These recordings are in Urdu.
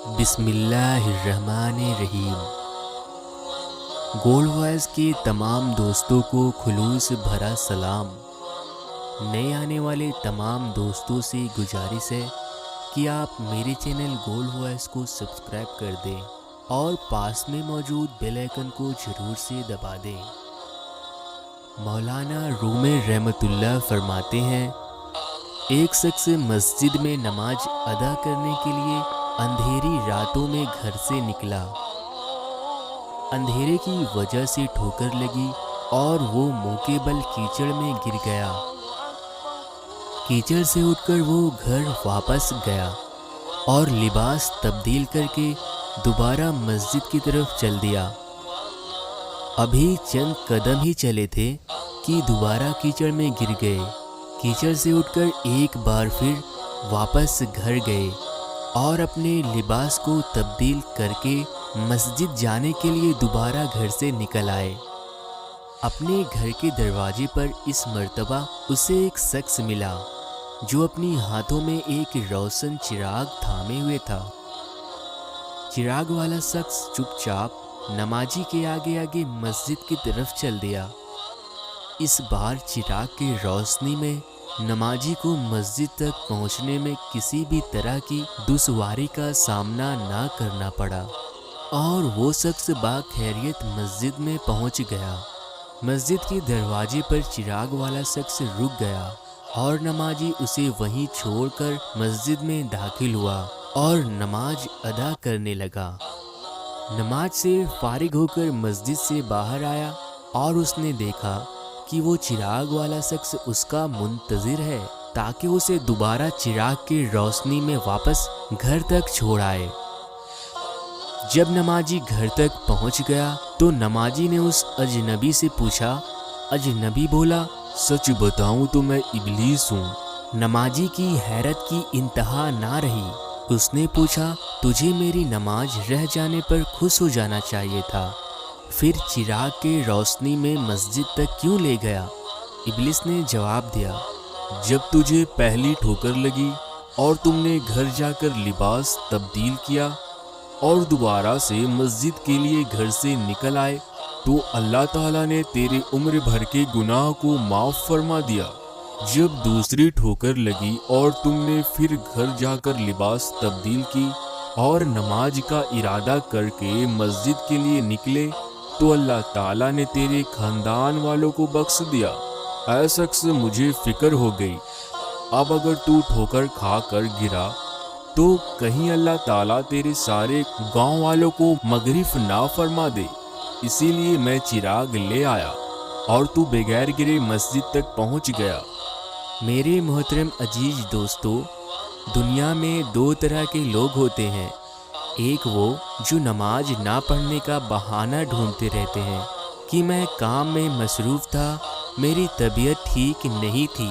بسم اللہ الرحمن الرحیم۔ گولڈ وائس کے تمام دوستوں کو خلوص بھرا سلام۔ نئے آنے والے تمام دوستوں سے گزارش ہے کہ آپ میرے چینل گولڈ وائس کو سبسکرائب کر دیں اور پاس میں موجود بیل آئیکن کو ضرور سے دبا دیں۔ مولانا روم رحمت اللہ فرماتے ہیں، ایک شخص مسجد میں نماز ادا کرنے کے لیے اندھیری راتوں میں گھر سے نکلا۔ اندھیرے کی وجہ سے ٹھوکر لگی اور وہ منہ کے بل کیچڑ میں گر گیا۔ کیچڑ سے اٹھ کر وہ گھر واپس گیا اور لباس تبدیل کر کے دوبارہ مسجد کی طرف چل دیا۔ ابھی چند قدم ہی چلے تھے کہ دوبارہ کیچڑ میں گر گئے۔ کیچڑ سے اٹھ کر ایک بار پھر واپس گھر گئے اور اپنے لباس کو تبدیل کر کے مسجد جانے کے لیے دوبارہ گھر سے نکل آئے۔ اپنے گھر کے دروازے پر اس مرتبہ اسے ایک شخص ملا جو اپنی ہاتھوں میں ایک روشن چراغ تھامے ہوئے تھا۔ چراغ والا شخص چپ چاپ نمازی کے آگے آگے مسجد کی طرف چل دیا۔ اس بار چراغ کی روشنی میں نمازی کو مسجد تک پہنچنے میں کسی بھی طرح کی دشواری کا سامنا نہ کرنا پڑا اور وہ شخص باخیریت مسجد میں پہنچ گیا۔ مسجد کے دروازے پر چراغ والا شخص رک گیا اور نمازی اسے وہیں چھوڑ کر مسجد میں داخل ہوا اور نماز ادا کرنے لگا۔ نماز سے فارغ ہو کر مسجد سے باہر آیا اور اس نے دیکھا کہ وہ چراغ والا شخص اس کا منتظر ہے تاکہ اسے دوبارہ چراغ کی روشنی میں واپس گھر تک چھوڑ آئے۔ جب نمازی گھر تک پہنچ گیا تو نمازی نے اس اجنبی سے پوچھا۔ اجنبی بولا، سچ بتاؤں تو میں ابلیس ہوں۔ نمازی کی حیرت کی انتہا نہ رہی۔ اس نے پوچھا، تجھے میری نماز رہ جانے پر خوش ہو جانا چاہیے تھا، پھر چراغ کی روشنی میں مسجد تک کیوں لے گیا؟ ابلیس نے جواب دیا، جب تجھے پہلی ٹھوکر لگی اور تم نے گھر جا کر لباس تبدیل کیا اور دوبارہ سے مسجد کے لیے گھر سے نکل آئے تو اللہ تعالیٰ نے تیرے عمر بھر کے گناہ کو معاف فرما دیا۔ جب دوسری ٹھوکر لگی اور تم نے پھر گھر جا کر لباس تبدیل کی اور نماز کا ارادہ کر کے مسجد کے لیے نکلے تو اللہ تعالیٰ نے تیرے خاندان والوں کو بخش دیا۔ اے شخص، مجھے فکر ہو گئی، اب اگر تو ٹھوکر کھا کر گرا تو کہیں اللہ تعالیٰ تیرے سارے گاؤں والوں کو مغرف نہ فرما دے، اسی لیے میں چراغ لے آیا اور تو بغیر گرے مسجد تک پہنچ گیا۔ میرے محترم عزیز دوستو، دنیا میں دو طرح کے لوگ ہوتے ہیں، ایک وہ جو نماز نہ پڑھنے کا بہانہ ڈھونڈتے رہتے ہیں کہ میں کام میں مصروف تھا، میری طبیعت ٹھیک نہیں تھی،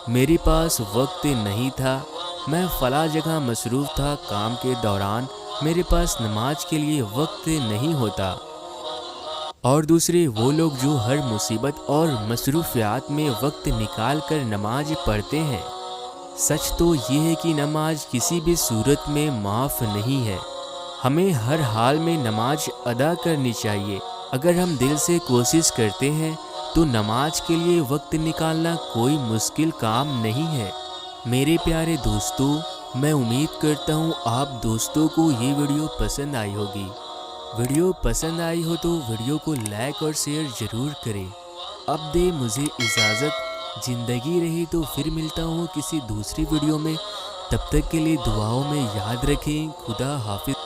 میرے پاس وقت نہیں تھا، میں فلاں جگہ مصروف تھا، کام کے دوران میرے پاس نماز کے لیے وقت نہیں ہوتا۔ اور دوسرے وہ لوگ جو ہر مصیبت اور مصروفیات میں وقت نکال کر نماز پڑھتے ہیں۔ سچ تو یہ ہے کہ نماز کسی بھی صورت میں معاف نہیں ہے۔ ہمیں ہر حال میں نماز ادا کرنی چاہیے۔ اگر ہم دل سے کوشش کرتے ہیں تو نماز کے لیے وقت نکالنا کوئی مشکل کام نہیں ہے۔ میرے پیارے دوستو، میں امید کرتا ہوں آپ دوستوں کو یہ ویڈیو پسند آئی ہوگی۔ ویڈیو پسند آئی ہو تو ویڈیو کو لائک اور شیئر ضرور کریں۔ اب دے مجھے اجازت، زندگی رہی تو پھر ملتا ہوں کسی دوسری ویڈیو میں۔ تب تک کے لیے دعاؤں میں یاد رکھیں۔ خدا حافظ۔